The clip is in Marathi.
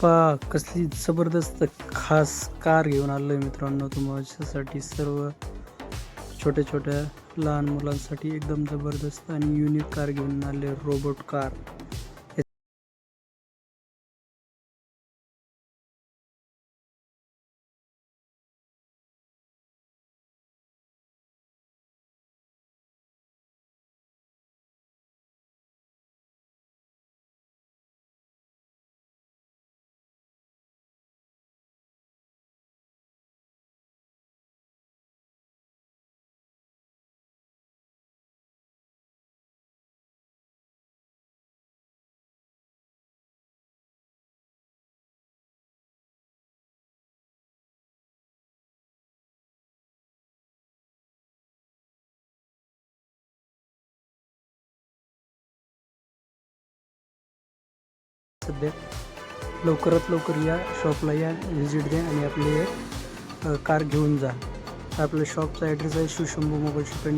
पहा कसली जबरदस्त खास कार घेऊन आलोय मित्रांनो तुमच्यासाठी सर्व छोट्या छोट्या लहान मुलांसाठी एकदम जबरदस्त आणि युनिक कार घेऊन आले रोबोट कार. सध्या लवकरात लवकर या शॉपला या, व्हिजिट द्या आणि आपली कार घेऊन जा. आपल्या शॉपचा ॲड्रेस आहे शिवशंभू मोबाईल शॉप.